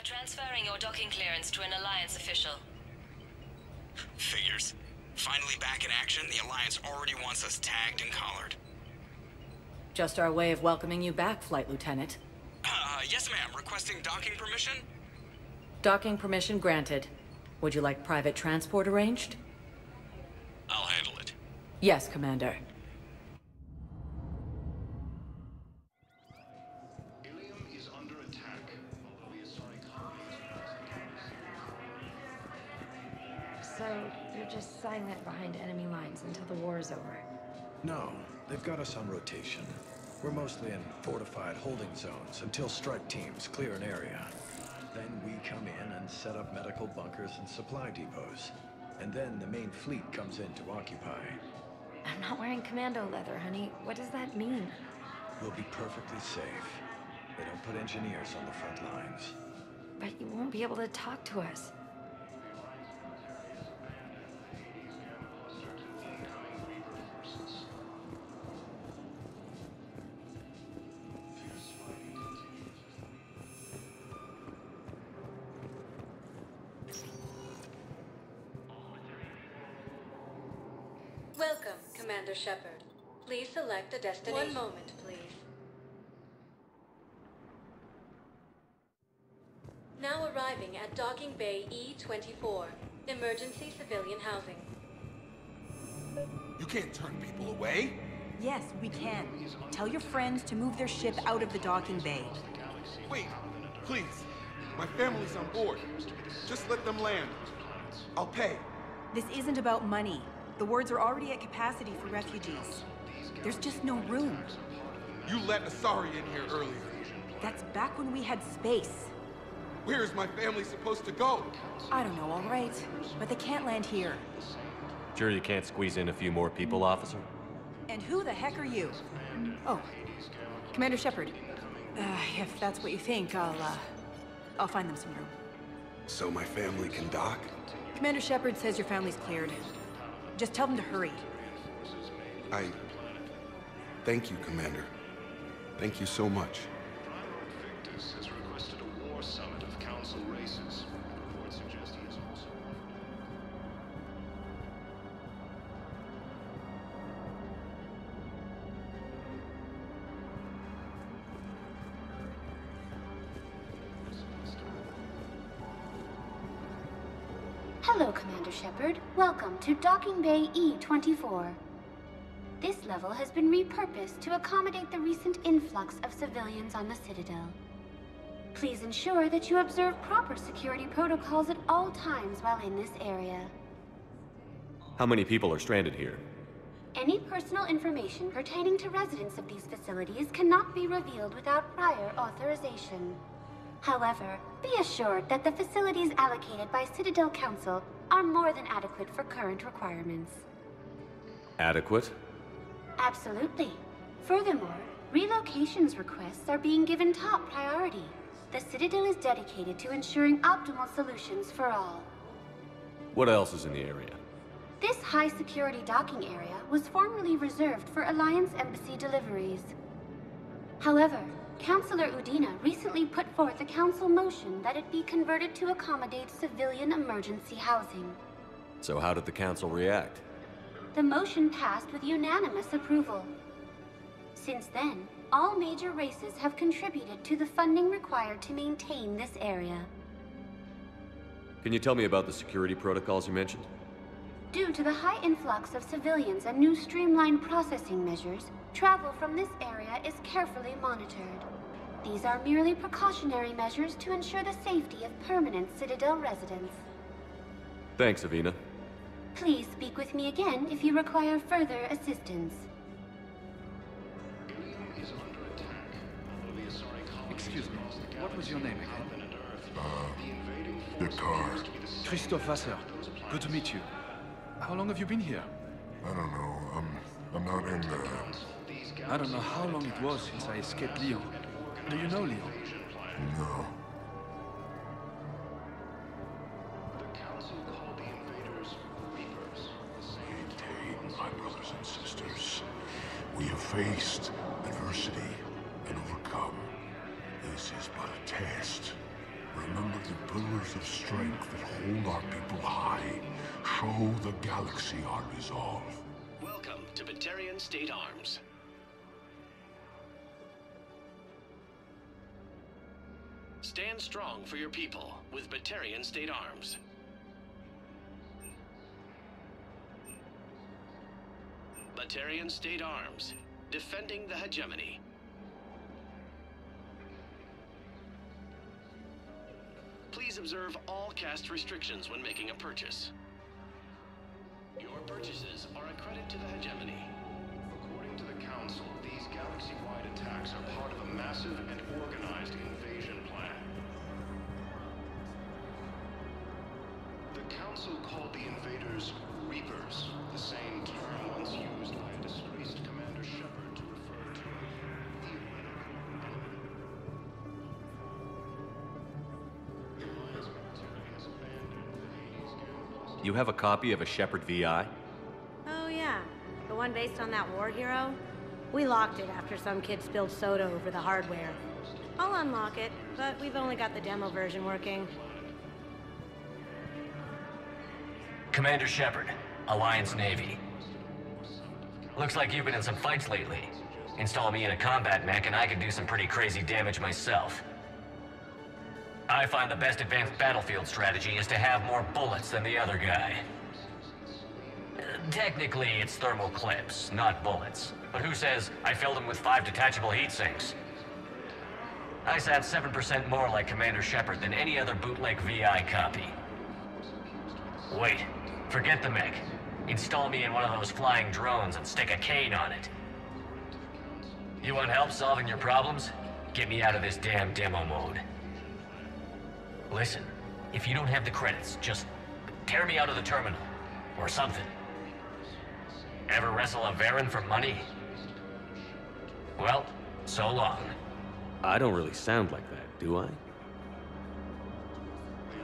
Transferring your docking clearance to an Alliance official. Figures. Finally back in action, the Alliance already wants us tagged and collared. Just our way of welcoming you back, Flight Lieutenant. Yes ma'am. Requesting docking permission? Docking permission granted. Would you like private transport arranged? I'll handle it. Yes, Commander. So, you're just silent behind enemy lines until the war is over? No, they've got us on rotation. We're mostly in fortified holding zones until strike teams clear an area. Then we come in and set up medical bunkers and supply depots. And then the main fleet comes in to occupy. I'm not wearing commando leather, honey. What does that mean? We'll be perfectly safe. They don't put engineers on the front lines. But you won't be able to talk to us. Welcome, Commander Shepard. Please select a destination. One moment, please. Now arriving at Docking Bay E-24, emergency civilian housing. You can't turn people away. Yes, we can. Tell your friends to move their ship out of the docking bay. Wait, please. My family's on board. Just let them land. I'll pay. This isn't about money. The wards are already at capacity for refugees. There's just no room. You let Asari in here earlier. That's back when we had space. Where is my family supposed to go? I don't know, all right. But they can't land here. Sure you can't squeeze in a few more people, officer? And who the heck are you? Oh, Commander Shepard. If that's what you think, I'll find them some room. So my family can dock? Commander Shepard says your family's cleared. Just tell them to hurry. Thank you, Commander. Thank you so much. Victus has requested a war summit of Council races. Report suggests he is also... Hello, Commander Shepard. Welcome to Docking Bay E-24. This level has been repurposed to accommodate the recent influx of civilians on the Citadel. Please ensure that you observe proper security protocols at all times while in this area. How many people are stranded here? Any personal information pertaining to residents of these facilities cannot be revealed without prior authorization. However, be assured that the facilities allocated by Citadel Council are more than adequate for current requirements. Adequate? Absolutely. Furthermore, relocations requests are being given top priority. The Citadel is dedicated to ensuring optimal solutions for all. What else is in the area? This high-security docking area was formerly reserved for Alliance Embassy deliveries. However, Councilor Udina recently put forth a council motion that it be converted to accommodate civilian emergency housing. So how did the council react? The motion passed with unanimous approval. Since then, all major races have contributed to the funding required to maintain this area. Can you tell me about the security protocols you mentioned? Due to the high influx of civilians and new streamlined processing measures, travel from this area is carefully monitored. These are merely precautionary measures to ensure the safety of permanent Citadel residents. Thanks, Avina. Please speak with me again if you require further assistance. Excuse me, what was your name again? Descartes. Christophe Vasseur. Good to meet you. How long have you been here? I don't know. I'm not in the... I don't know how long it was since I escaped Lyon. Do you know Lyon? No. The Council called the invaders Reapers. Maintain, my brothers and sisters. We have faced adversity and overcome. This is but a test. Remember the pillars of strength that hold our people high. Show the galaxy our resolve. Welcome to Batarian State Arms. Stand strong for your people with Batarian State Arms. Batarian State Arms, defending the hegemony. Please observe all caste restrictions when making a purchase. Your purchases are a credit to the hegemony. According to the Council, these galaxy-wide attacks are part of a massive and organized invasion plan. The Council called the invaders Reapers, the same term once used by a disgraced Commander Shepard to refer to a theoretical enemy. The Alliance military has abandoned the Hades Gamma cluster. You have a copy of a Shepard VI? Oh yeah, the one based on that war hero? We locked it after some kid spilled soda over the hardware. I'll unlock it, but we've only got the demo version working. Commander Shepard, Alliance Navy. Looks like you've been in some fights lately. Install me in a combat mech and I can do some pretty crazy damage myself. I find the best advanced battlefield strategy is to have more bullets than the other guy. Technically, it's thermal clips, not bullets. But who says I filled them with 5 detachable heat sinks? I sound 7% more like Commander Shepard than any other bootleg VI copy. Wait, forget the mech. Install me in one of those flying drones and stick a cane on it. You want help solving your problems? Get me out of this damn demo mode. Listen, if you don't have the credits, just tear me out of the terminal. Or something. Ever wrestle a Varen for money? Well, so long. I don't really sound like that, do I? The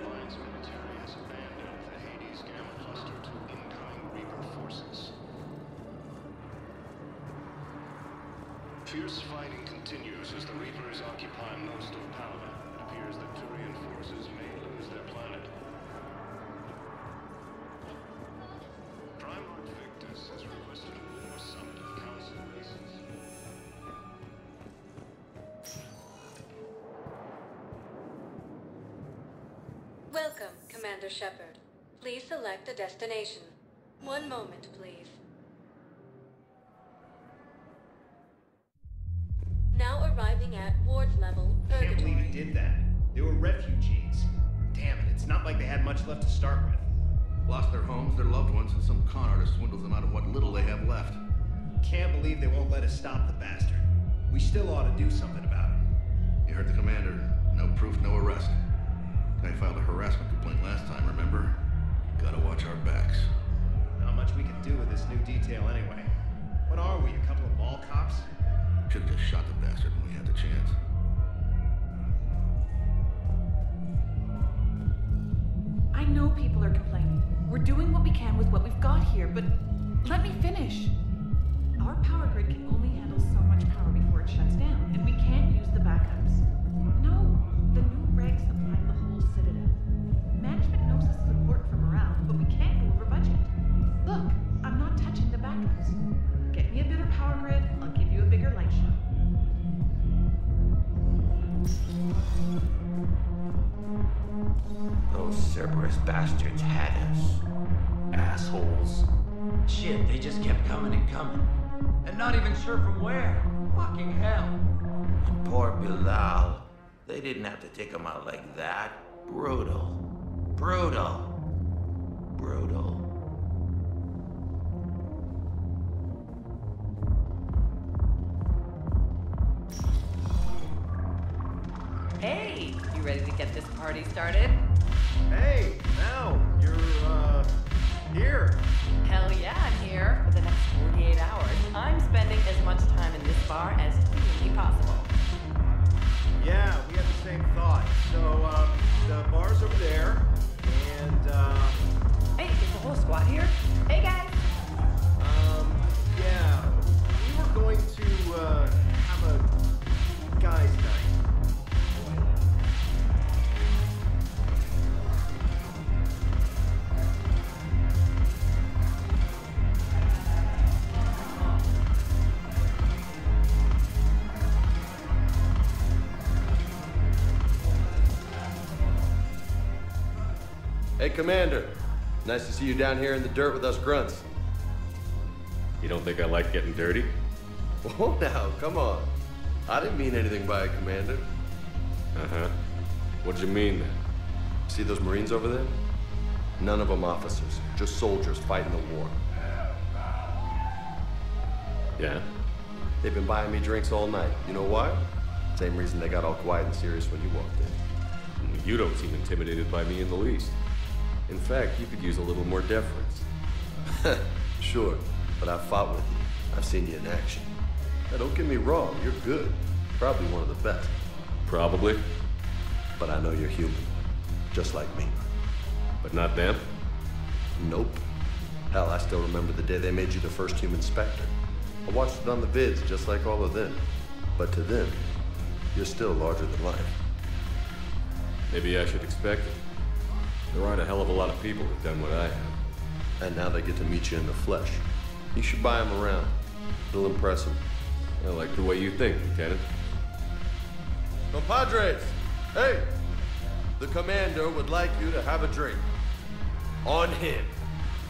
Alliance military has abandoned the Hades Gamma cluster to incoming Reaper forces. Fierce fighting continues as the Reapers occupy most of Paladin. It appears that Turian forces may lose their planet. Primarch Victus has requested a war summit of Council races. Welcome, Commander Shepard. Please select a destination. One moment, please. Now arriving at ward level, I can't Purgatory. believe he did that. They were refugees. Damn it, it's not like they had much left to start with. Lost their homes, their loved ones, and some con artist swindles them out of what little they have left. Can't believe they won't let us stop the bastard. We still ought to do something about it. You heard the commander. No proof, no arrest. Guy filed a harassment complaint last time, remember? Gotta watch our backs. Not much we can do with this new detail anyway. What are we, a couple of mall cops? Should've just shot the bastard when we had the chance. I know people are complaining. We're doing what we can with what we've got here, but let me finish. Our power grid can only handle so much power before it shuts down, and we can't use the backups. No, the new regs apply to the whole Citadel. Management knows this is important for morale, but we can't go over budget. Look, I'm not touching the backups. Get me a better power grid, I'll give you a bigger light show. Those Cerberus bastards had us. Assholes. Shit, they just kept coming and coming. And not even sure from where. Fucking hell. And poor Bilal. They didn't have to take him out like that. Brutal. Brutal. Brutal. Hey, you ready to get this party started? Hey, now, you're, here. Hell yeah, I'm here for the next 48 hours. I'm spending as much time in this bar as humanly possible. Yeah, we had the same thought. So, the bar's over there, and, Hey, is the whole squad here? Hey, guys! yeah, we were going to, have a guys' night. Hey, Commander. Nice to see you down here in the dirt with us grunts. You don't think I like getting dirty? Oh, now, come on. I didn't mean anything by it, Commander. Uh-huh. What did you mean, then? See those Marines over there? None of them officers, just soldiers fighting the war. Yeah? They've been buying me drinks all night. You know why? Same reason they got all quiet and serious when you walked in. You don't seem intimidated by me in the least. In fact, you could use a little more deference. Sure, but I've fought with you. I've seen you in action. Now, don't get me wrong, you're good. Probably one of the best. Probably. But I know you're human. Just like me. But not them? Nope. Hell, I still remember the day they made you the first human Spectre. I watched it on the vids, just like all of them. But to them, you're still larger than life. Maybe I should expect it. There aren't a hell of a lot of people who've done what I have. And now they get to meet you in the flesh. You should buy them around. It'll impress them. I like the way you think, Lieutenant. Compadres! Hey! The Commander would like you to have a drink. On him.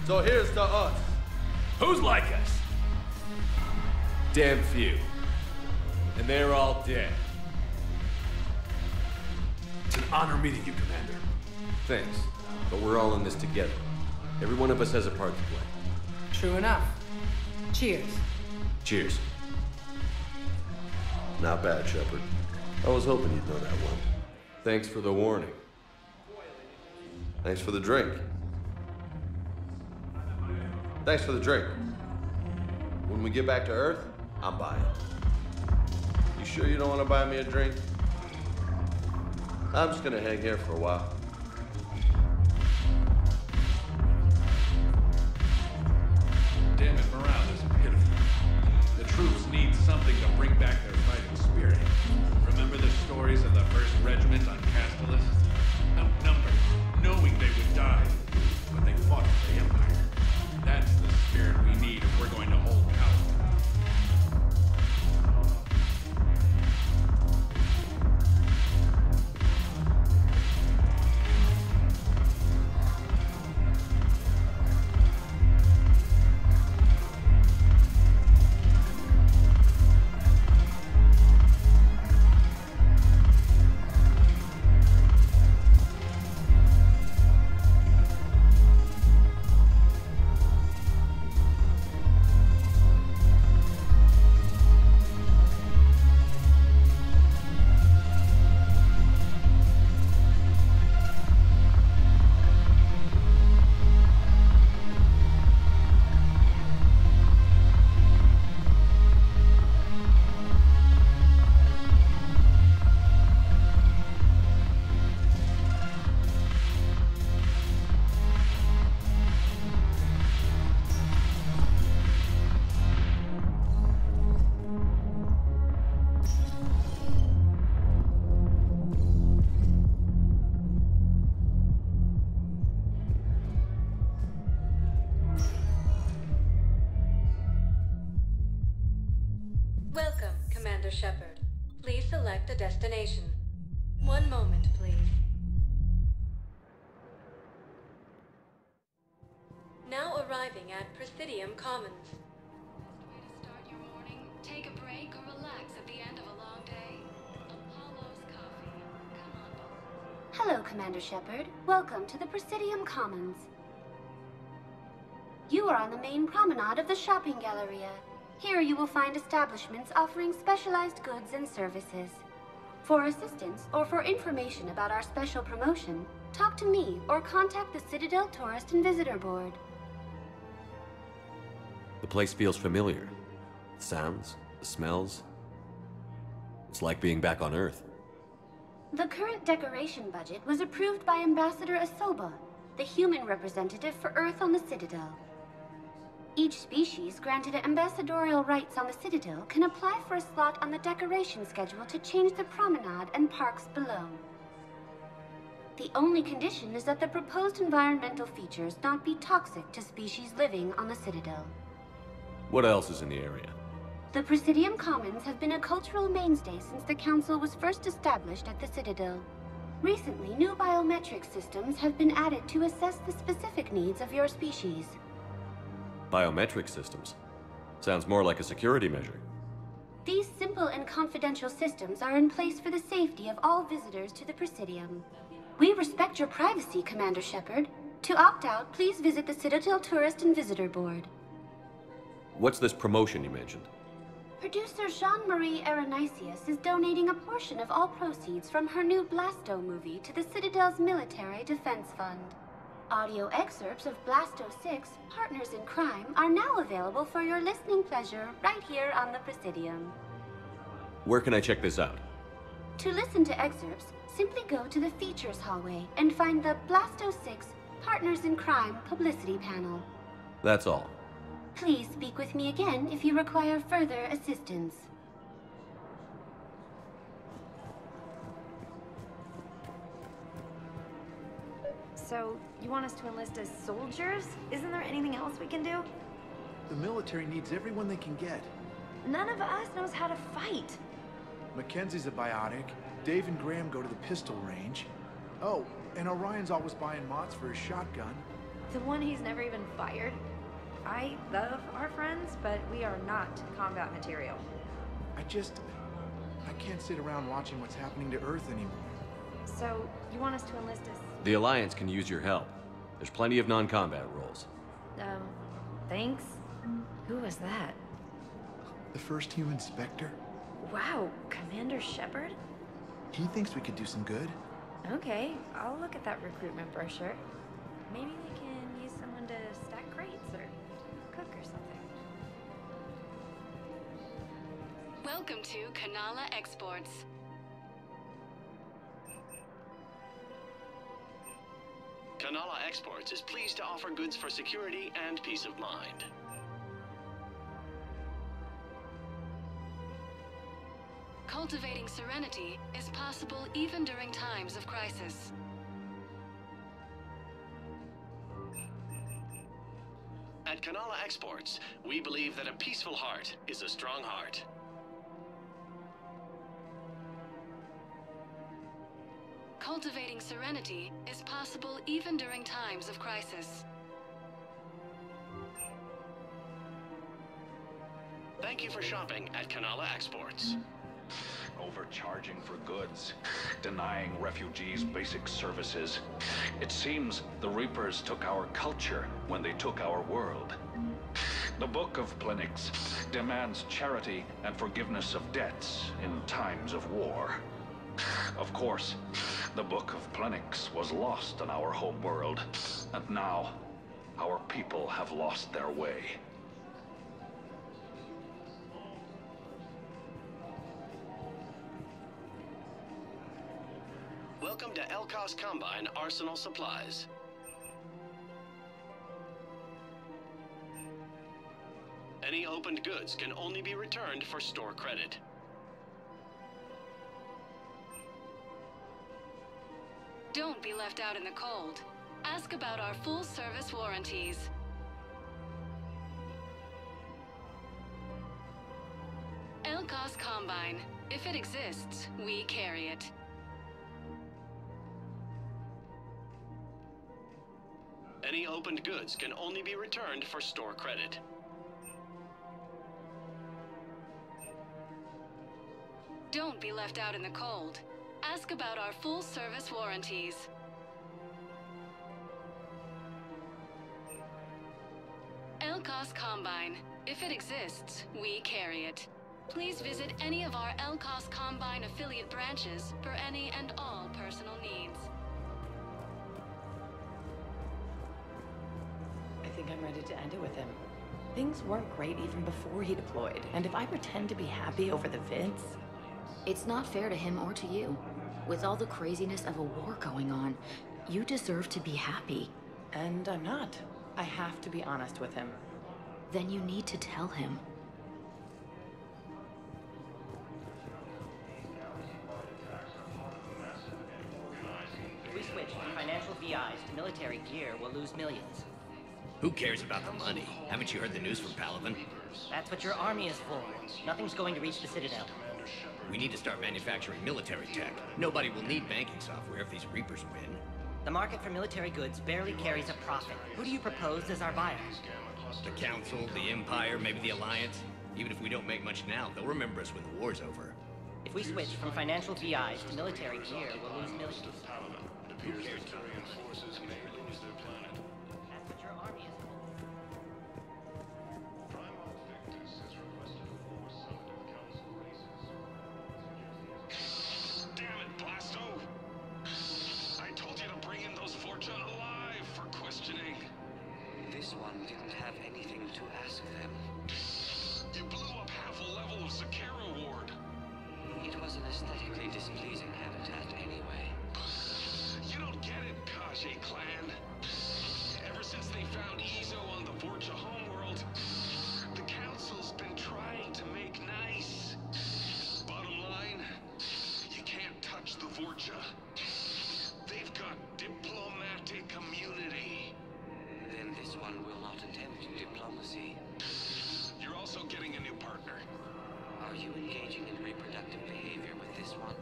So here's to us. Who's like us? Damn few. And they're all dead. It's an honor meeting you, Commander. Thanks. But we're all in this together. Every one of us has a part to play. True enough. Cheers. Cheers. Not bad, Shepard. I was hoping you'd know that one. Thanks for the warning. Thanks for the drink. Thanks for the drink. When we get back to Earth, I'm buying. You sure you don't want to buy me a drink? I'm just gonna hang here for a while. Damn it, morale is pitiful. The troops need something to bring back their fighting spirit. Remember the stories of the 1st Regiment on Castellus? Outnumbered, knowing they would die, but they fought for the Empire. That's the spirit we need if we're going to hold out. Welcome, Commander Shepard. Please select a destination. One moment, please. Now arriving at Presidium Commons. Way to start your morning. Take a break or relax at the end of a long day. Apollo's coffee. Come on, boss. Hello, Commander Shepard. Welcome to the Presidium Commons. You are on the main promenade of the shopping galleria. Here you will find establishments offering specialized goods and services. For assistance or for information about our special promotion, talk to me or contact the Citadel Tourist and Visitor Board. The place feels familiar. The sounds, the smells. It's like being back on Earth. The current decoration budget was approved by Ambassador Osoba, the human representative for Earth on the Citadel. Each species granted ambassadorial rights on the Citadel can apply for a slot on the decoration schedule to change the promenade and parks below. The only condition is that the proposed environmental features not be toxic to species living on the Citadel. What else is in the area? The Presidium Commons have been a cultural mainstay since the Council was first established at the Citadel. Recently, new biometric systems have been added to assess the specific needs of your species. Biometric systems? Sounds more like a security measure. These simple and confidential systems are in place for the safety of all visitors to the Presidium. We respect your privacy, Commander Shepard. To opt out, please visit the Citadel Tourist and Visitor Board. What's this promotion you mentioned? Producer Jean-Marie Aronisius is donating a portion of all proceeds from her new Blasto movie to the Citadel's Military Defense Fund. Audio excerpts of Blasto VI, Partners in Crime, are now available for your listening pleasure right here on the Presidium. Where can I check this out? To listen to excerpts, simply go to the Features hallway and find the Blasto VI, Partners in Crime publicity panel. That's all. Please speak with me again if you require further assistance. So, you want us to enlist as soldiers? Isn't there anything else we can do? The military needs everyone they can get. None of us knows how to fight. Mackenzie's a biotic. Dave and Graham go to the pistol range. Oh, and Orion's always buying mods for his shotgun. The one he's never even fired? I love our friends, but we are not combat material. I can't sit around watching what's happening to Earth anymore. So, you want us to enlist as... The Alliance can use your help. There's plenty of non-combat roles. Thanks? Who was that? The first human Spectre? Wow, Commander Shepard? He thinks we could do some good. Okay, I'll look at that recruitment brochure. Maybe we can use someone to stack crates or cook or something. Welcome to Kanala Exports. Kanala Exports is pleased to offer goods for security and peace of mind. Cultivating serenity is possible even during times of crisis. At Kanala Exports, we believe that a peaceful heart is a strong heart. Cultivating serenity is possible even during times of crisis. Thank you for shopping at Kanala Exports. Overcharging for goods, denying refugees basic services. It seems the Reapers took our culture when they took our world. The Book of Plenix demands charity and forgiveness of debts in times of war. Of course, the Book of Plenix was lost in our home world, and now our people have lost their way. Welcome to Elkos Combine Arsenal Supplies. Any opened goods can only be returned for store credit. Don't be left out in the cold. Ask about our full-service warranties. Elkos Combine. If it exists, we carry it. Any opened goods can only be returned for store credit. Don't be left out in the cold. Ask about our full-service warranties. Elkos Combine. If it exists, we carry it. Please visit any of our Elkos Combine affiliate branches for any and all personal needs. I think I'm ready to end it with him. Things weren't great even before he deployed, and if I pretend to be happy over the vids... It's not fair to him or to you. With all the craziness of a war going on, you deserve to be happy. And I'm not. I have to be honest with him. Then you need to tell him. If we switch from financial VIs to military gear, we'll lose millions. Who cares about the money? Haven't you heard the news from Paladin? That's what your army is for. Nothing's going to reach the Citadel. We need to start manufacturing military tech. Nobody will need banking software if these Reapers win. The market for military goods barely carries a profit. Who do you propose as our buyer? The Council, the Empire, maybe the Alliance. Even if we don't make much now, they'll remember us when the war's over. If we switch from financial VIs to military gear, we'll lose millions. It appears the Turian forces may lose their planet. That's what your army is for. Primarch Victus has requested a force summit of council races. Damn it, Blasto! I told you to bring in those Forja alive for questioning. This one didn't have anything to ask them. You blew up half a level of Zakera Ward. It was an aesthetically displeasing habitat anyway. You don't get it, Kaje clan. Ever since they found Ezo on the Forja homeworld, the Council's been trying to make nice. Bottom line, you can't touch the Forja. They've got diplomatic immunity. Then this one will not attempt diplomacy. You're also getting a new partner. Are you engaging in reproductive behavior with this one?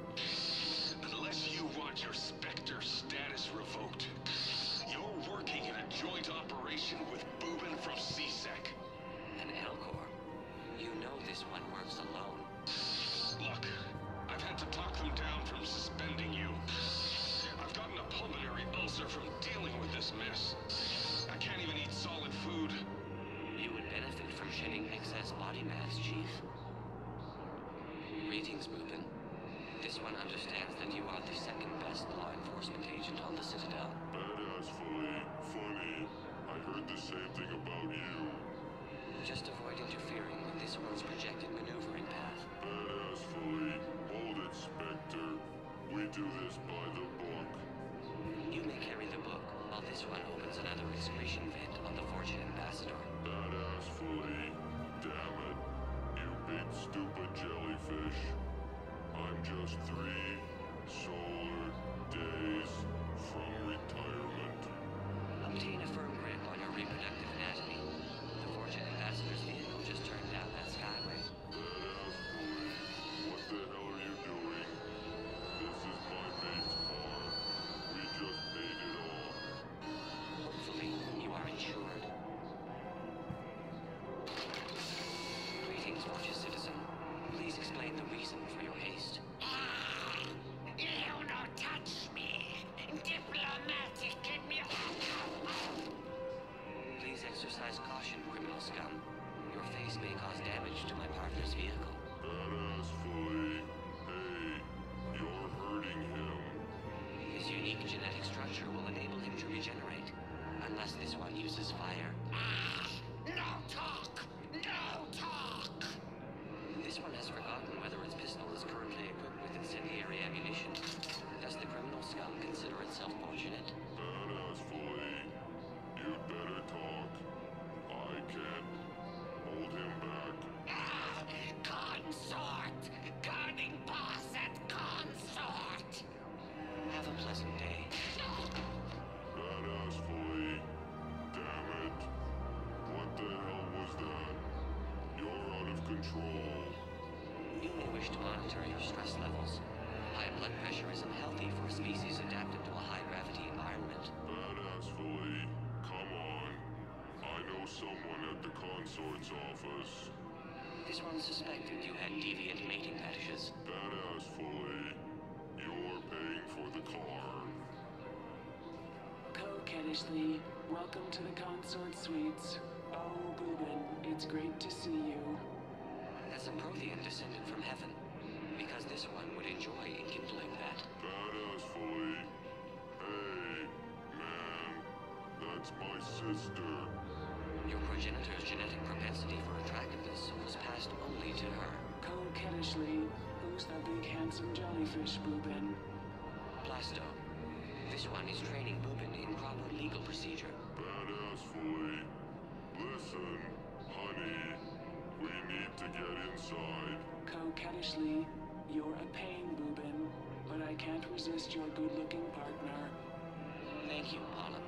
Unless you want your Spectre status revoked, you're working in a joint operation with Boobin from CSEC. An Elcor. You know this one works alone. Look, I've had to talk them down from suspending you. I've gotten a pulmonary ulcer from dealing with this mess. I can't even eat solid food. You would benefit from shedding excess body mass, Chief. Greetings, Boobin. This one understands that you are the second best law enforcement agent on the Citadel. Badassfully funny. I heard the same thing about you. Just avoid interfering with this one's projected maneuvering path. Badassfully. Hold it, Spectre. We do this by the book. You may carry the book, while this one opens another excretion vent on the Fortune Ambassador. Badassfully. Damn it. You big stupid jellyfish. I'm just 3 solar days from retirement. Obtain a firm grip on your reproductive anatomy. The Fortune Ambassador's vehicle just turned down that skyway. Badassfully. What the hell are you doing? This is my mate's car. We just paid it off. Hopefully, you are insured. Greetings, Fortune citizen. Please explain the reason for your haste. You don't touch me. Diplomatic Please exercise caution, criminal scum. Your face may cause damage to my partner's vehicle. Badassfully. Hey, you're hurting him. His unique genetic structure will enable him to regenerate, unless this one uses fire. No talk! No talk! This one has forgotten whether its pistol is currently equipped with incendiary ammunition. Does the criminal scum consider itself fortunate? Badassfully. You'd better talk. I can't hold him back. Consort! Guarding boss at consort! Have a pleasant day. Badassfully. Damn it. What the hell was that? You're out of control. You may wish to monitor your stress levels. High blood pressure isn't healthy for a species adapted to a high-gravity environment. Badassfully. Come on. I know someone at the consort's office. This one suspected you had deviant mating fetishes. Badassfully. You're paying for the car. Coquettishly, welcome to the consort suites. Oh, Boobin, it's great to see you. That's a Prothean descended from heaven, because this one would enjoy enkindling that. Badassfully. Hey, man. That's my sister. Your progenitor's genetic propensity for attractiveness was passed only to her. Coquettishly, who's that big handsome jellyfish, Boobin? Blasto. This one is training Boobin in proper legal procedure. Badassfully. Listen, honey. We need to get inside. Coquettishly, you're a pain, Boobin, but I can't resist your good-looking partner. Thank you, Polyp.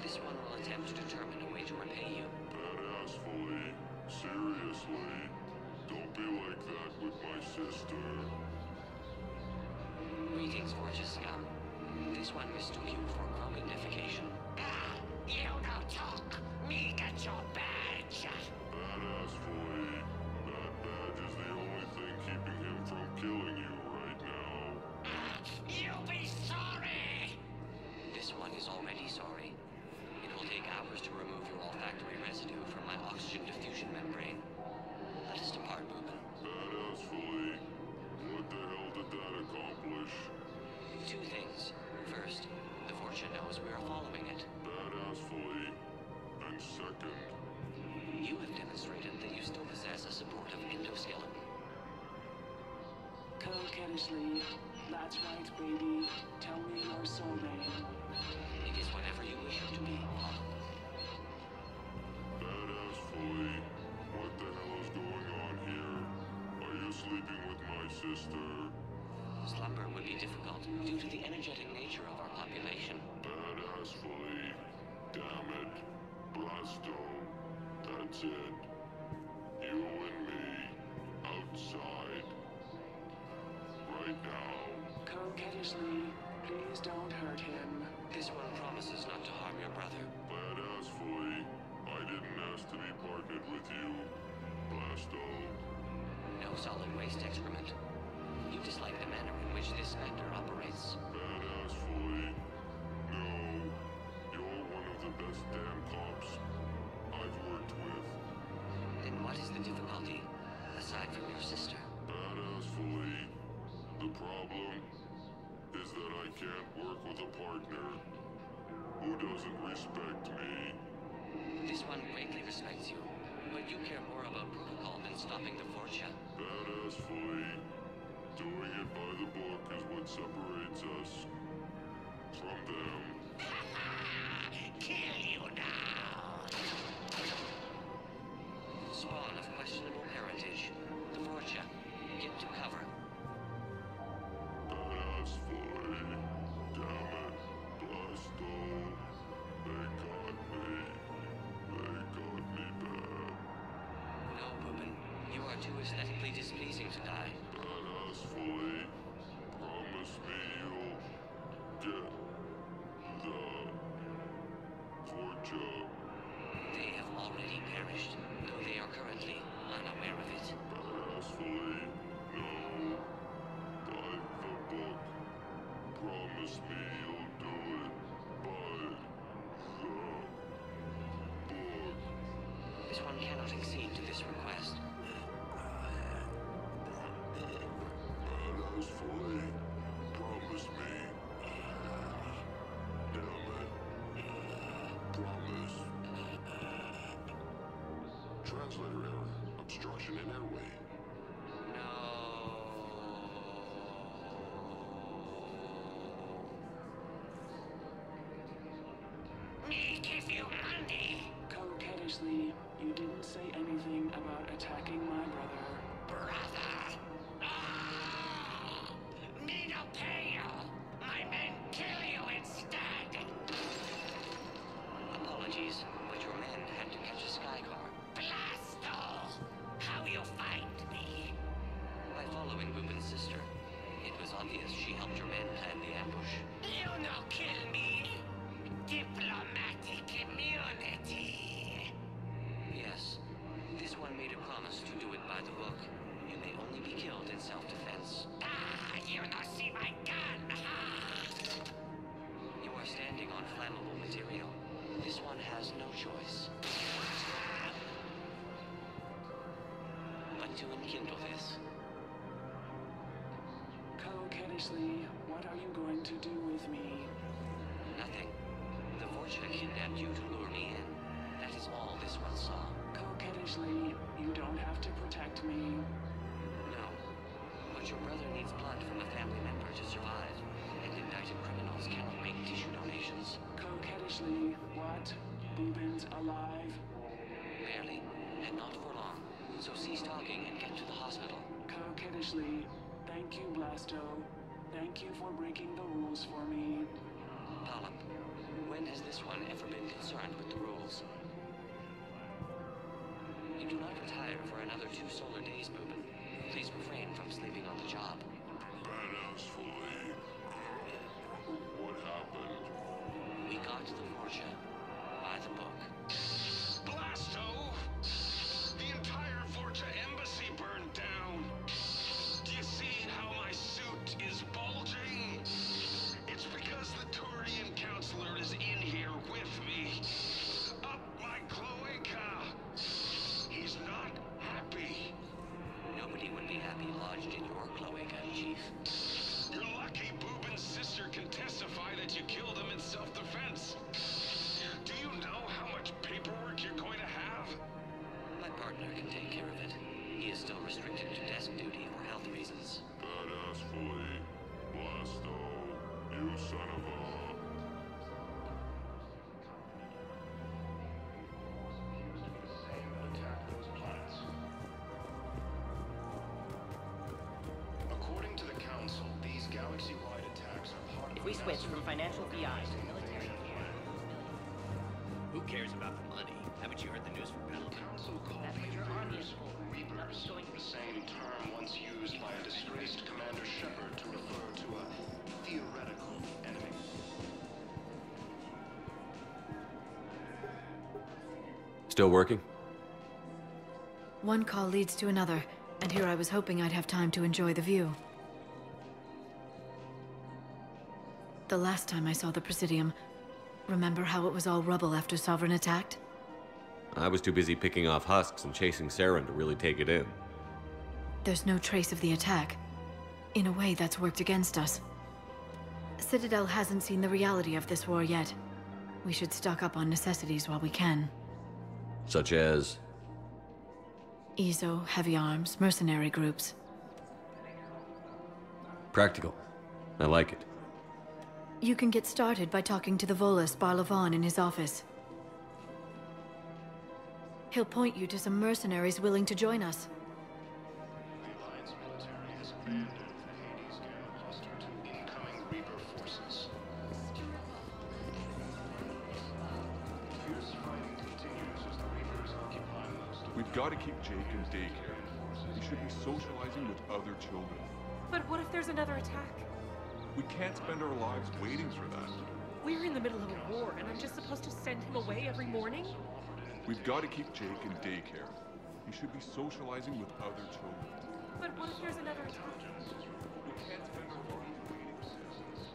This one will attempt to determine a way to repay you. Badassfully. Seriously, don't be like that with my sister. Greetings, Fortune scum. This one mistook you for chromidification. You don't talk. Me get your badge. Badass Flea. That badge is the only thing keeping him from killing you right now. You'll be sorry. This one is already sorry. It will take hours to remove your olfactory residue from my oxygen diffusion membrane. Let us depart, Boobin. Badass Flea. What the hell did that accomplish? Two things. First, the Fortune knows we are following it. Badass Flea. And second, you have demonstrated that you still possess a supportive endoskeleton. Coquettishly. That's right, baby. Tell me your soul name. It is whatever you wish it to be, Paul. Badass Flea. What the hell is going on here? Are you sleeping with my sister? Slumber would be difficult due to the energetic nature of our population. Badass Flea. Damn it. Blasto. That's it. You and me. Outside. Right now. Coquettishly, please don't hurt him. This one promises not to harm your brother. Badass Flea. I didn't ask to be partnered with you. Blasto. No solid waste excrement. You dislike the manner in which this vendor operates. Badass Flea. No. You're one of the best damn cops I've worked with. Then what is the difficulty, aside from your sister? Badass Flea. The problem is that I can't work with a partner who doesn't respect me. This one greatly respects you, but you care more about protocol than stopping the Fortune. Badass Flea. Doing it by the book is what separates us from them. Kill you now. Spawn of questionable parentage. The Fortune. Get to cover. Badass Flea. Damn it. Blasto. They got me. They got me bad. No, Boobin. You are too aesthetically displeasing to die. Badass Flea. Promise me you'll get the Fortune. They have already perished, though they are currently unaware of it. Badass Flea. No. By the book. Promise me you'll do it. By the book. This one cannot accede to this request. Badass Flea. Promise me. Damn it. Promise. Translator error. Obstruction in airway. Me give you money. Coquettishly, you didn't say anything about attacking my brother. Brother. Me no pay you. My men kill you instead. Apologies, but your men had to catch a sky car. Blasto. How you find me? By following Boobin's sister. It was obvious she helped your men plan the ambush. You no kill me. Diplomatic immunity. Yes. This one made a promise to do it by the book. You may only be killed in self-defense. You no see my gun, You are standing on flammable material. This one has no choice but to enkindle this. Coquettishly, what are you going to do with me? Nothing. The Fortune kidnapped you to lure me in. That is all this one saw. Coquettishly, you don't have to protect me. No. But your brother needs blood from a family member to survive, and indicted criminals cannot make tissue donations. Coquettishly, what? Boobin's alive? Barely, and not for long. So cease talking and get to the hospital. Coquettishly, thank you, Blasto. Thank you for breaking the rules for me. Polyp, when has this one ever been concerned with the rules? You do not retire for another 2 solar days, Boobin. Please refrain from sleeping on the job. Badass fully. What happened? We got the Forja by the book. Blasto! The entire Huerta embassy burned down. Do you see how my suit is bulging? It's because the Turian counselor is in here with me. Up my cloaca. He's not happy. Nobody would be happy lodged in your cloaca, Chief. You're lucky Boobin's sister can testify that you killed him in self-defense. Do you know how much paperwork you're going to have? My partner can take care of it. He is still restricted to desk duty for health reasons. Badass fully. Blasto. You son of a... According to the Council, these galaxy-wide attacks are part of... If we switch from financial BI to military gear... Who cares about the money? Haven't you heard the news from Pell? Council called the invaders Reapers, the same term once used by a disgraced Commander Shepard to refer to a theoretical enemy. Still working? One call leads to another, and here I was hoping I'd have time to enjoy the view. The last time I saw the Presidium, remember how it was all rubble after Sovereign attacked? I was too busy picking off husks and chasing Saren to really take it in. There's no trace of the attack. In a way, that's worked against us. Citadel hasn't seen the reality of this war yet. We should stock up on necessities while we can. Such as? EZO, heavy arms, mercenary groups. Practical. I like it. You can get started by talking to the Volus Barlavon in his office. He'll point you to some mercenaries willing to join us. The Alliance military has abandoned the Hades Gale cluster to incoming Reaper forces. Fierce fighting continues as the Reapers occupy most of... We've got to keep Jake in daycare. He should be socializing with other children. But what if there's another attack? We can't spend our lives waiting for that. We're in the middle of a war, and I'm just supposed to send him away every morning? We've got to keep Jake in daycare. He should be socializing with other children. But what if there's another attack? We can't spend our lives waiting for this.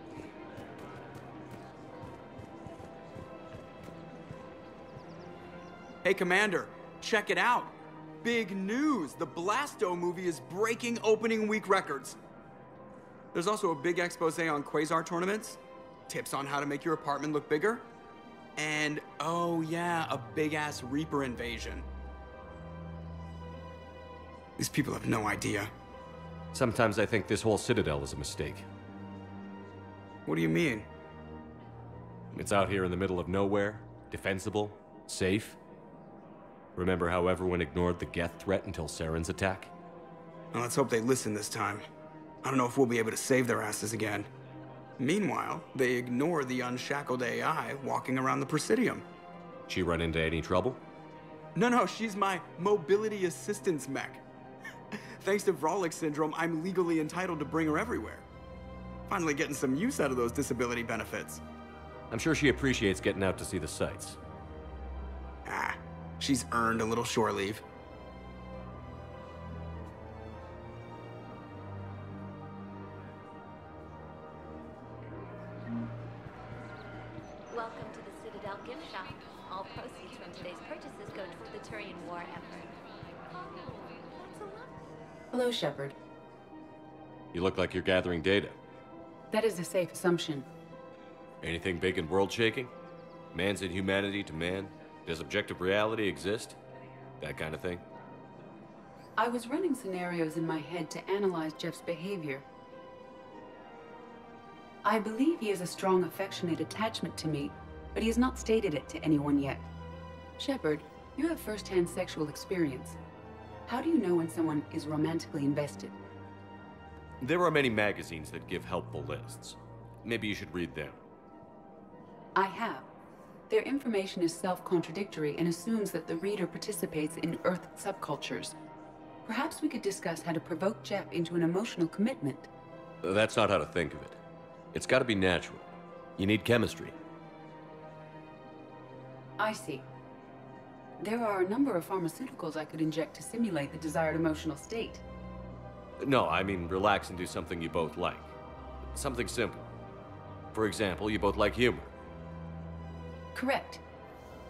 Hey, Commander, check it out. Big news! The Blasto movie is breaking opening week records. There's also a big expose on Quasar tournaments, tips on how to make your apartment look bigger, and, oh yeah, a big-ass Reaper invasion. These people have no idea. Sometimes I think this whole Citadel is a mistake. What do you mean? It's out here in the middle of nowhere, defensible, safe. Remember how everyone ignored the Geth threat until Saren's attack? Well, let's hope they listen this time. I don't know if we'll be able to save their asses again. Meanwhile, they ignore the unshackled AI walking around the Presidium. She run into any trouble? No, she's my mobility assistance mech. Thanks to Vrolic syndrome, I'm legally entitled to bring her everywhere. Finally getting some use out of those disability benefits. I'm sure she appreciates getting out to see the sights. Ah, she's earned a little shore leave. Welcome to the Citadel gift shop. All proceeds from today's purchases go toward the Turian war effort. Oh, that's a lot. Hello, Shepard. You look like you're gathering data. That is a safe assumption. Anything big and world-shaking? Man's inhumanity to man? Does objective reality exist? That kind of thing? I was running scenarios in my head to analyze Jeff's behavior. I believe he has a strong affectionate attachment to me, but he has not stated it to anyone yet. Shepard, you have first-hand sexual experience. How do you know when someone is romantically invested? There are many magazines that give helpful lists. Maybe you should read them. I have. Their information is self-contradictory and assumes that the reader participates in Earth subcultures. Perhaps we could discuss how to provoke Jep into an emotional commitment. That's not how to think of it. It's gotta be natural. You need chemistry. I see. There are a number of pharmaceuticals I could inject to simulate the desired emotional state. No, I mean relax and do something you both like. Something simple. For example, you both like humor. Correct.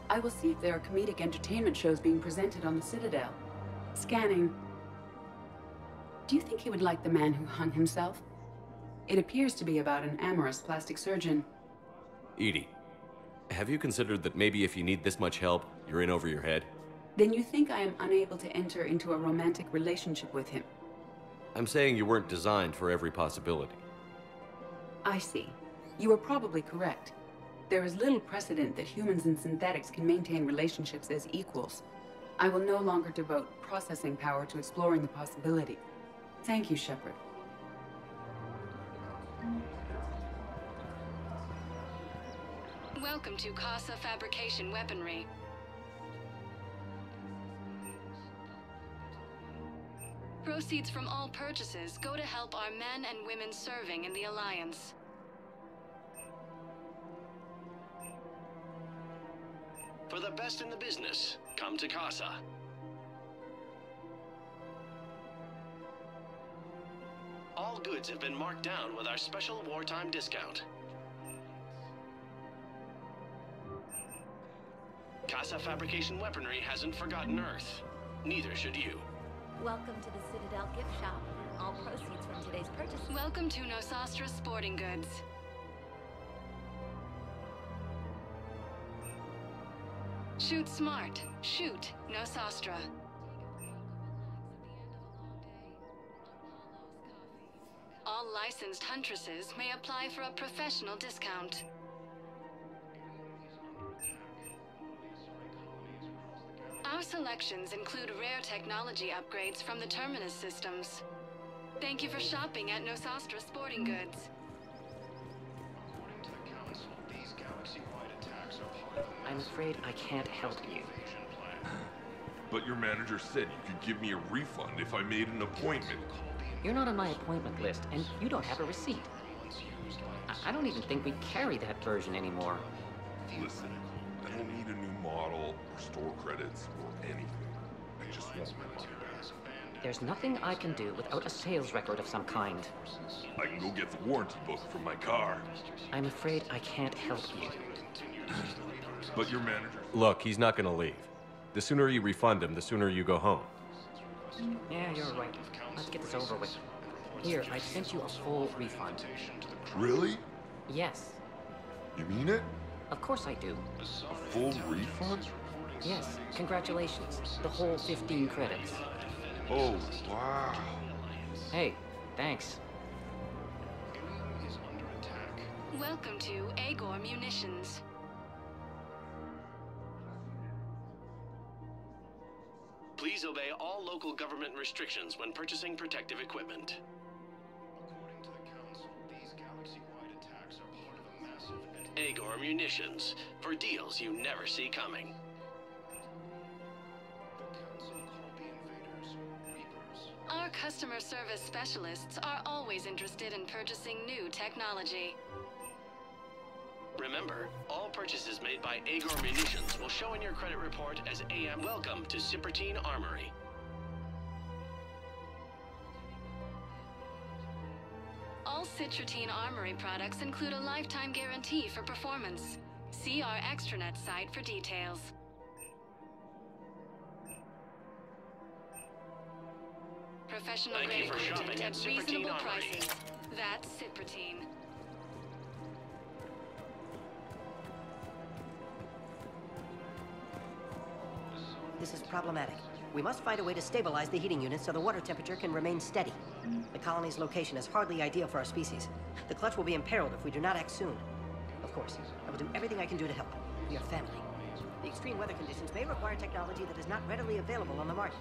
I will see if there are comedic entertainment shows being presented on the Citadel. Scanning. Do you think he would like The Man Who Hung Himself? It appears to be about an amorous plastic surgeon. Edie, have you considered that maybe if you need this much help, you're in over your head? Then you think I am unable to enter into a romantic relationship with him? I'm saying you weren't designed for every possibility. I see. You are probably correct. There is little precedent that humans and synthetics can maintain relationships as equals. I will no longer devote processing power to exploring the possibility. Thank you, Shepard. Welcome to Casa Fabrication Weaponry. Proceeds from all purchases go to help our men and women serving in the Alliance. For the best in the business, come to Casa. All goods have been marked down with our special wartime discount. Casa Fabrication Weaponry hasn't forgotten Earth. Neither should you. Welcome to the Citadel gift shop. All proceeds from today's purchase. Welcome to Nosastra Sporting Goods. Shoot smart. Shoot Nosastra. All licensed huntresses may apply for a professional discount. Our selections include rare technology upgrades from the Terminus systems. Thank you for shopping at Nosastra Sporting Goods. I'm afraid I can't help you. But your manager said you could give me a refund if I made an appointment. You're not on my appointment list, and you don't have a receipt. I don't even think we carry that version anymore. Listen, I don't need a new model, or store credits, or anything. I just want my money back. There's nothing I can do without a sales record of some kind. I can go get the warranty book from my car. I'm afraid I can't help you. But your manager... Look, he's not gonna leave. The sooner you refund him, the sooner you go home. Yeah, you're right. Let's get this over with. Here, I sent you a full refund. Really? Yes. You mean it? Of course I do. A full refund? Yes, congratulations. The whole 15 credits. Oh, wow. Hey, thanks. Welcome to Agor Munitions. Please obey all local government restrictions when purchasing protective equipment. According to the Council, these galaxy-wide attacks are part of a massive... Agor Munitions, for deals you never see coming. The Council called the invaders Reapers. Our customer service specialists are always interested in purchasing new technology. Remember, all purchases made by Agor Munitions will show in your credit report as AM. Welcome to Cipertine Armory. All Citratine Armory products include a lifetime guarantee for performance. See our extranet site for details. Professional Thank you grade for shopping equipment at at Cipertine reasonable Armory. prices. That's Citratine. This is problematic. We must find a way to stabilize the heating unit so the water temperature can remain steady. The colony's location is hardly ideal for our species. The clutch will be imperiled if we do not act soon. Of course, I will do everything I can do to help. We are family. The extreme weather conditions may require technology that is not readily available on the market.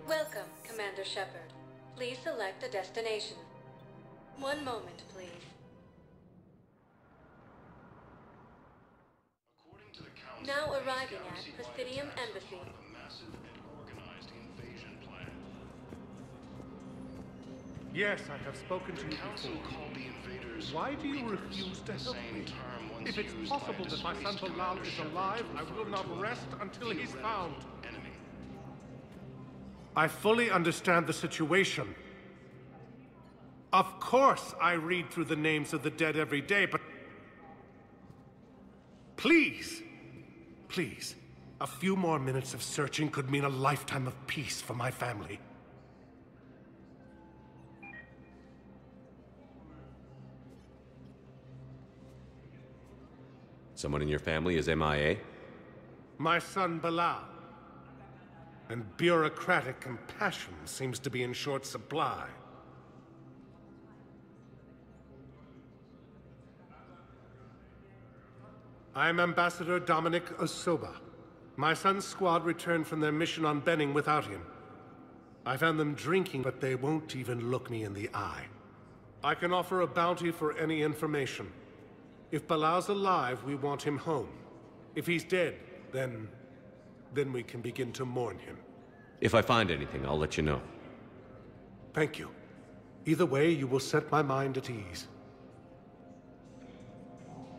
Welcome, Commander Shepard. Please select a destination. One moment, please. Now arriving at Presidium Embassy. Yes, I have spoken to you before. Why do you refuse to help me? If it's possible that my son Bilal is alive, I will not rest until he's found. I fully understand the situation. Of course I read through the names of the dead every day, but... Please! Please. A few more minutes of searching could mean a lifetime of peace for my family. Someone in your family is MIA? My son Bilal. And bureaucratic compassion seems to be in short supply. I'm Ambassador Dominic Osoba. My son's squad returned from their mission on Benning without him. I found them drinking, but they won't even look me in the eye. I can offer a bounty for any information. If Bilal's alive, we want him home. If he's dead, then we can begin to mourn him. If I find anything, I'll let you know. Thank you. Either way, you will set my mind at ease.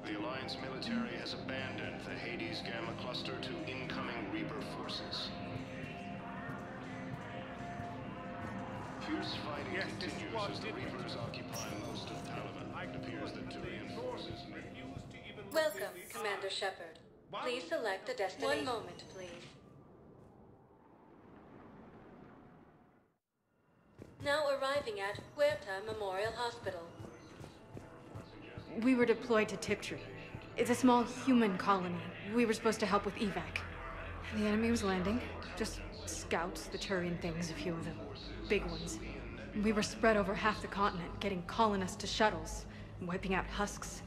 The Alliance military has abandoned the Hades Gamma cluster to incoming Reaper forces. Fierce fighting continues as the Reapers occupy most of Taliban. It appears that Turian forces refuse to even... Welcome, Commander Shepard. Please select a destination. One moment, please. Now arriving at Huerta Memorial Hospital. We were deployed to Tiptree. It's a small human colony. We were supposed to help with evac. The enemy was landing. Just scouts, the Turian things, a few of the big ones. We were spread over half the continent, getting colonists to shuttles, wiping out husks.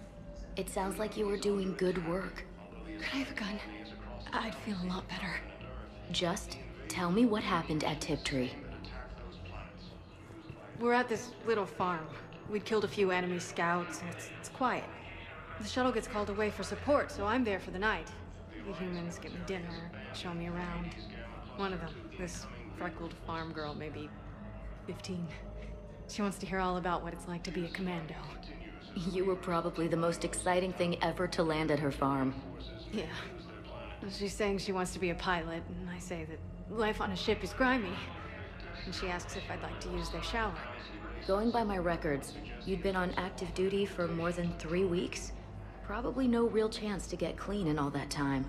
It sounds like you were doing good work. Could I have a gun? I'd feel a lot better. Just tell me what happened at Tiptree. We're at this little farm. We'd killed a few enemy scouts, and it's quiet. The shuttle gets called away for support, so I'm there for the night. The humans get me dinner, show me around. One of them, this freckled farm girl, maybe 15. She wants to hear all about what it's like to be a commando. You were probably the most exciting thing ever to land at her farm. Yeah. She's saying she wants to be a pilot, and I say that life on a ship is grimy. And she asks if I'd like to use their shower. Going by my records, you'd been on active duty for more than 3 weeks. Probably no real chance to get clean in all that time.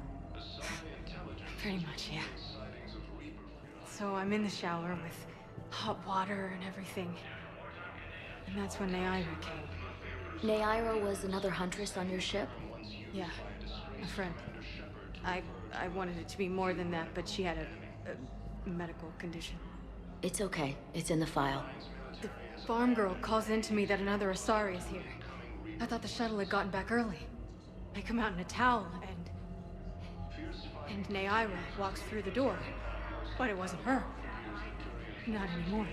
Pretty much, yeah. So I'm in the shower with hot water and everything. And that's when Liara came. Liara was another huntress on your ship? Yeah, a friend. I wanted it to be more than that, but she had a medical condition. It's okay. It's in the file. The farm girl calls in to me that another Asari is here. I thought the shuttle had gotten back early. I come out in a towel, and Liara walks through the door. But it wasn't her. Not anymore.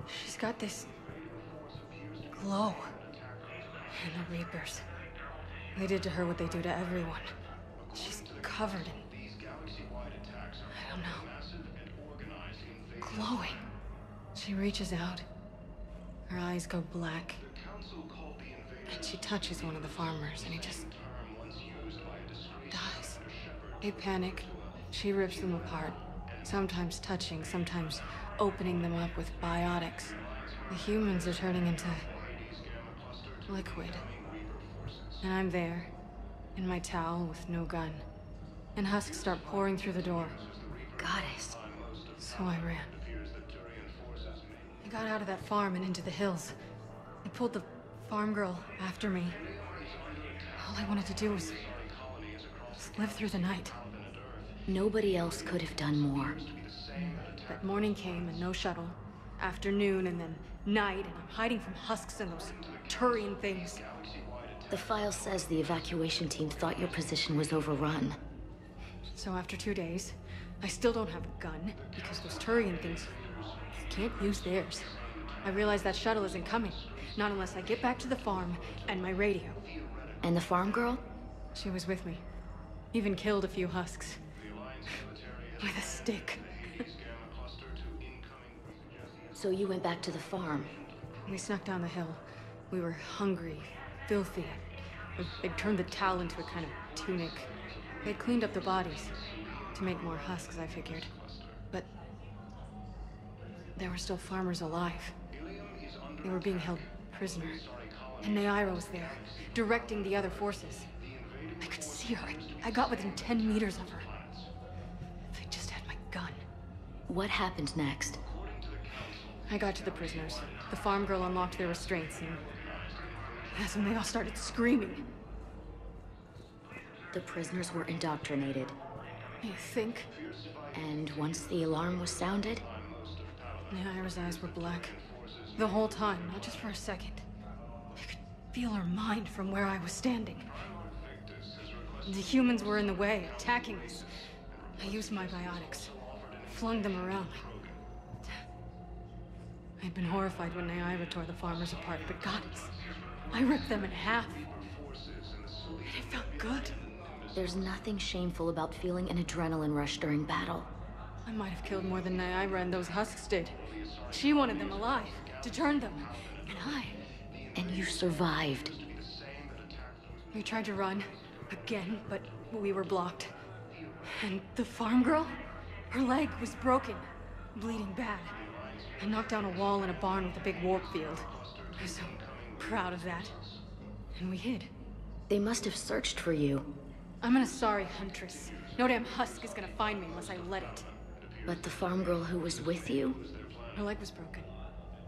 She's got this glow. And the Reapers. They did to her what they do to everyone. She's covered in... I don't know. Glowing. She reaches out. Her eyes go black. And she touches one of the farmers, and he just... dies. They panic. She rips them apart. Sometimes touching, sometimes opening them up with biotics. The humans are turning into... liquid. And I'm there, in my towel with no gun. And husks start pouring through the door. Goddess. So I ran. I got out of that farm and into the hills. I pulled the farm girl after me. All I wanted to do was live through the night. Nobody else could have done more. But morning came and no shuttle. Afternoon and then night, and I'm hiding from husks and those Turian things. The file says the evacuation team thought your position was overrun. So after 2 days, I still don't have a gun, because those Turian things can't use theirs. I realize that shuttle isn't coming. Not unless I get back to the farm and my radio. And the farm girl? She was with me. Even killed a few husks. With a stick. So you went back to the farm? We snuck down the hill. We were hungry, filthy. They'd turned the towel into a kind of tunic. They'd cleaned up the bodies. To make more husks, I figured. But there were still farmers alive. They were being held prisoner. And Liara was there, directing the other forces. I could see her. I got within 10 meters of her. If I just had my gun. What happened next? I got to the prisoners. The farm girl unlocked their restraints, and that's when they all started screaming. The prisoners were indoctrinated. You think? And once the alarm was sounded? Liara's eyes were black. The whole time, not just for a second. I could feel her mind from where I was standing. The humans were in the way, attacking us. I used my biotics, flung them around. I'd been horrified when Liara tore the farmers apart, but goddess, I ripped them in half. And it felt good. There's nothing shameful about feeling an adrenaline rush during battle. I might have killed more than Liara and those husks did. She wanted them alive, to turn them, and I... And you survived. We tried to run, again, but we were blocked. And the farm girl? Her leg was broken, bleeding bad. I knocked down a wall in a barn with a big warp field. I was so proud of that. And we hid. They must have searched for you. I'm an Asari huntress. No damn husk is gonna find me unless I let it. But the farm girl who was with you? Her leg was broken.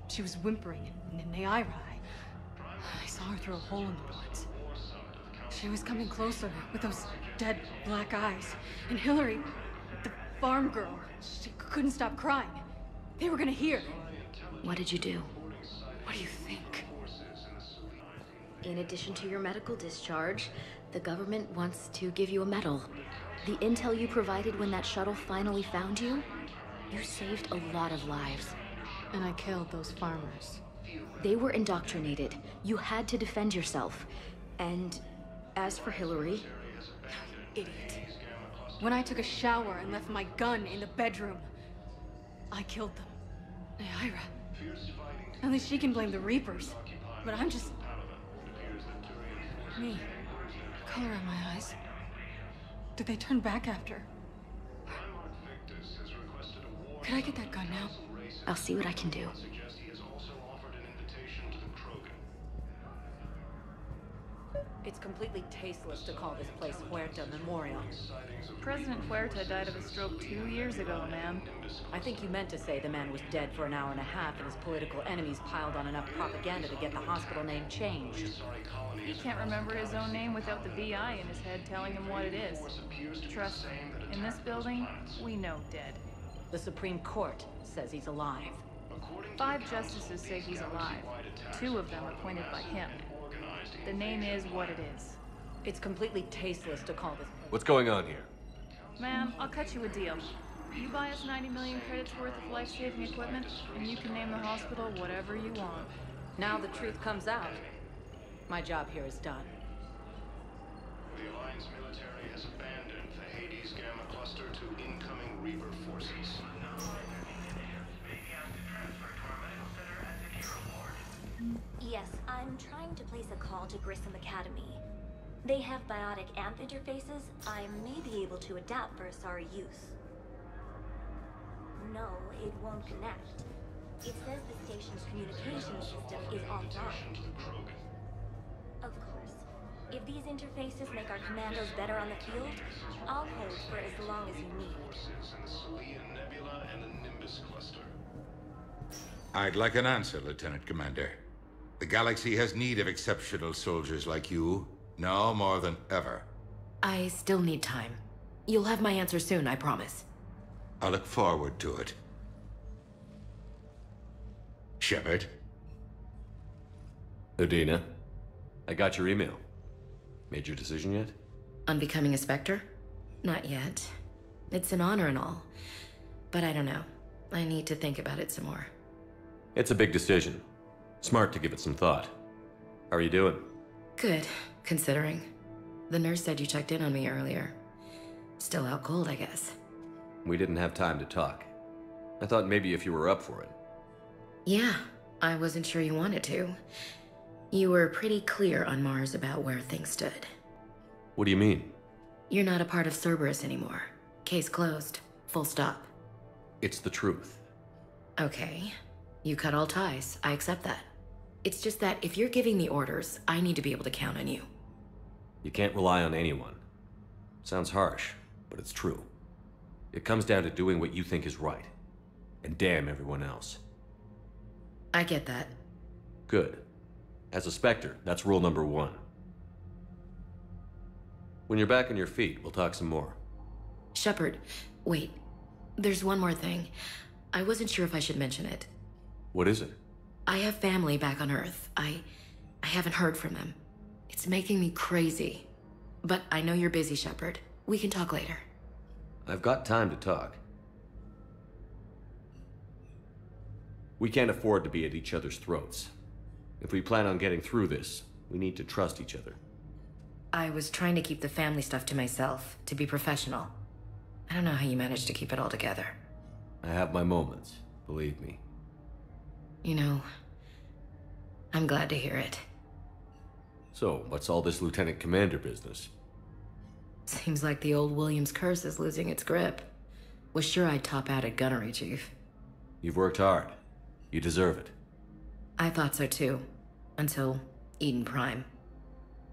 She was whimpering, and in Liara, I saw her through a hole in the boards. She was coming closer with those dead black eyes. And Hillary, the farm girl, she couldn't stop crying. They were gonna hear. What did you do? What do you think? In addition to your medical discharge, the government wants to give you a medal. The intel you provided when that shuttle finally found you, you saved a lot of lives. And I killed those farmers. They were indoctrinated. You had to defend yourself. And as for Hillary... Idiot. When I took a shower and left my gun in the bedroom, I killed them. Liara. At least she can blame the Reapers. But I'm just... me. Color in my eyes. Did they turn back after? Could I get that gun now? I'll see what I can do. It's completely tasteless to call this place Huerta Memorial. President Huerta died of a stroke 2 years ago, ma'am. I think you meant to say the man was dead for an hour and a half and his political enemies piled on enough propaganda to get the hospital name changed. He can't remember his own name without the VI in his head telling him what it is. Trust me, in this building, we know dead. The Supreme Court says he's alive. 5 justices say he's alive. 2 of them appointed by him. The name is what it is. It's completely tasteless to call this... What's going on here? Ma'am, I'll cut you a deal. You buy us 90 million credits worth of life-saving equipment, and you can name the hospital whatever you want. Now the truth comes out. My job here is done. The Alliance military has abandoned the Hades Gamma cluster to incoming Reaper forces. Yes, I'm trying to place a call to Grissom Academy. They have biotic amp interfaces I may be able to adapt for Asari use. No, it won't connect. It says the station's communication system is offline. Of course. If these interfaces make our commandos better on the field, I'll hold for as long as you need. I'd like an answer, Lieutenant Commander. The galaxy has need of exceptional soldiers like you, now more than ever. I still need time. You'll have my answer soon, I promise. I look forward to it. Shepard? Avina, I got your email. Made your decision yet? On becoming a Spectre? Not yet. It's an honor and all. But I don't know. I need to think about it some more. It's a big decision. Smart to give it some thought. How are you doing? Good, considering. The nurse said you checked in on me earlier. Still out cold, I guess. We didn't have time to talk. I thought maybe if you were up for it. Yeah, I wasn't sure you wanted to. You were pretty clear on Mars about where things stood. What do you mean? You're not a part of Cerberus anymore. Case closed. Full stop. It's the truth. Okay. You cut all ties. I accept that. It's just that if you're giving the orders, I need to be able to count on you. You can't rely on anyone. Sounds harsh, but it's true. It comes down to doing what you think is right. And damn everyone else. I get that. Good. As a Spectre, that's rule number 1. When you're back on your feet, we'll talk some more. Shepard, wait. There's one more thing. I wasn't sure if I should mention it. What is it? I have family back on Earth. I haven't heard from them. It's making me crazy. But I know you're busy, Shepard. We can talk later. I've got time to talk. We can't afford to be at each other's throats. If we plan on getting through this, we need to trust each other. I was trying to keep the family stuff to myself, to be professional. I don't know how you managed to keep it all together. I have my moments, believe me. You know, I'm glad to hear it. So, what's all this Lieutenant Commander business? Seems like the old Williams curse is losing its grip. Was sure I'd top out at gunnery, Chief. You've worked hard. You deserve it. I thought so too. Until Eden Prime.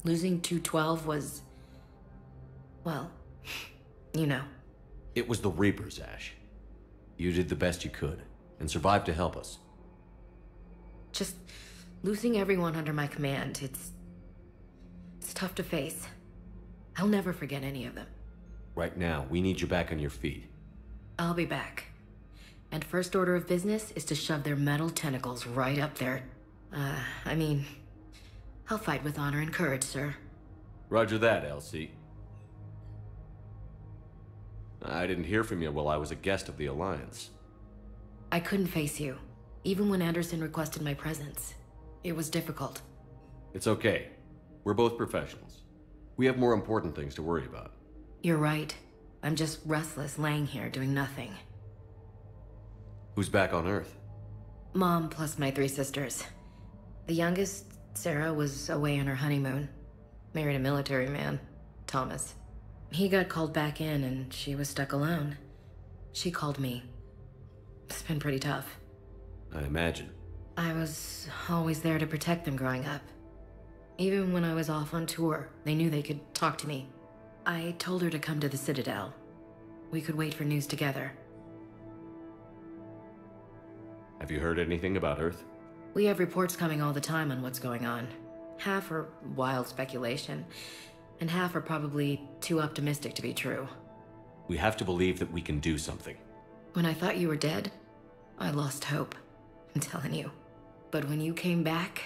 Losing 212 was... well, you know. It was the Reapers, Ash. You did the best you could, and survived to help us. Just losing everyone under my command, it's tough to face. I'll never forget any of them. Right now, we need you back on your feet. I'll be back. And first order of business is to shove their metal tentacles right up there. I mean, I'll fight with honor and courage, sir. Roger that, LC. I didn't hear from you while I was a guest of the Alliance. I couldn't face you, even when Anderson requested my presence. It was difficult. It's okay. We're both professionals. We have more important things to worry about. You're right. I'm just restless laying here doing nothing. Who's back on Earth? Mom plus my 3 sisters. The youngest, Sarah, was away on her honeymoon. Married a military man, Thomas. He got called back in and she was stuck alone. She called me. It's been pretty tough. I imagine. I was always there to protect them growing up. Even when I was off on tour, they knew they could talk to me. I told her to come to the Citadel. We could wait for news together. Have you heard anything about Earth? We have reports coming all the time on what's going on. Half are wild speculation, and half are probably too optimistic to be true. We have to believe that we can do something. When I thought you were dead, I lost hope. I'm telling you. But when you came back,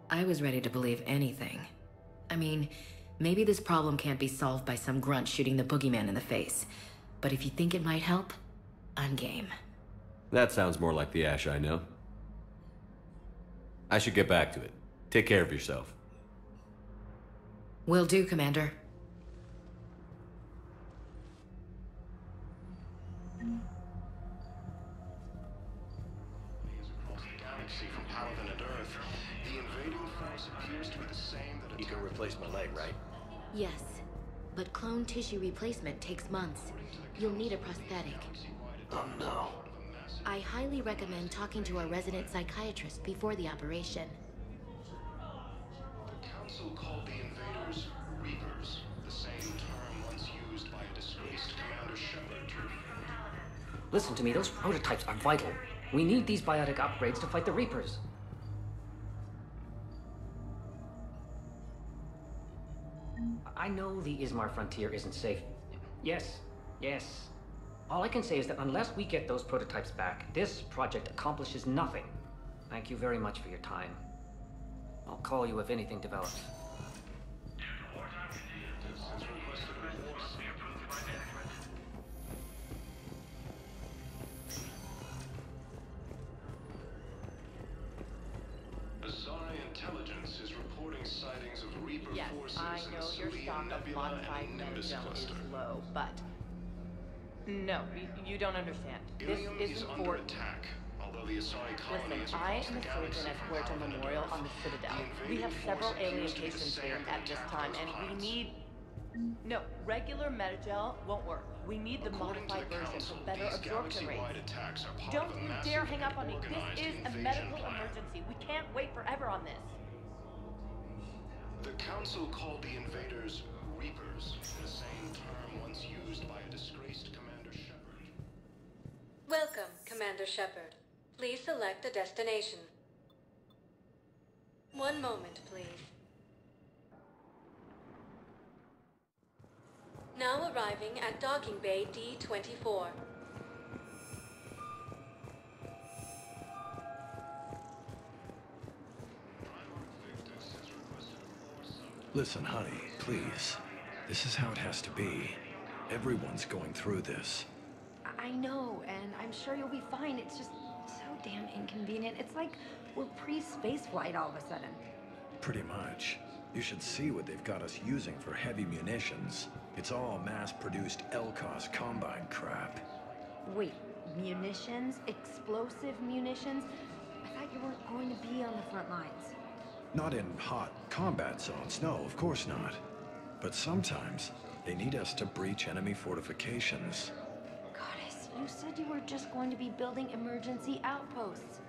I was ready to believe anything. I mean, maybe this problem can't be solved by some grunt shooting the boogeyman in the face. But if you think it might help, I'm game. That sounds more like the Ash I know. I should get back to it. Take care of yourself. Will do, Commander. You can replace my leg, right? Yes, but clone tissue replacement takes months. You'll need a prosthetic. Oh no. I highly recommend talking to our resident psychiatrist before the operation. The Council called the invaders Reapers, the same term once used by a disgraced Commander Shepard. Listen to me, those prototypes are vital. We need these biotic upgrades to fight the Reapers. I know the Ismar frontier isn't safe. Yes. All I can say is that unless we get those prototypes back, this project accomplishes nothing. Thank you very much for your time. I'll call you if anything develops. zone is low, but... No, you don't understand. This isn't for... attack. Although the Asari colony is I across am the a galaxy. surgeon at Huerta Memorial on the Citadel. We have several alien patients here at this time, and we need... No, regular Metagel won't work. We need the modified version for better absorption rates. Don't you dare hang up on me. This is a medical emergency. We can't wait forever on this. The Council called the invaders Reapers, the same term once used by a disgraced Commander Shepard. Welcome, Commander Shepard. Please select a destination. One moment, please. Now arriving at Docking Bay D-24. Listen, honey, please. This is how it has to be. Everyone's going through this. I know, and I'm sure you'll be fine. It's just so damn inconvenient. It's like we're pre-space flight all of a sudden. Pretty much. You should see what they've got us using for heavy munitions. It's all mass-produced LCOS Combine crap. Wait, munitions? Explosive munitions? I thought you weren't going to be on the front lines. Not in hot combat zones, no, of course not. But sometimes, they need us to breach enemy fortifications. Goddess, you said you were just going to be building emergency outposts.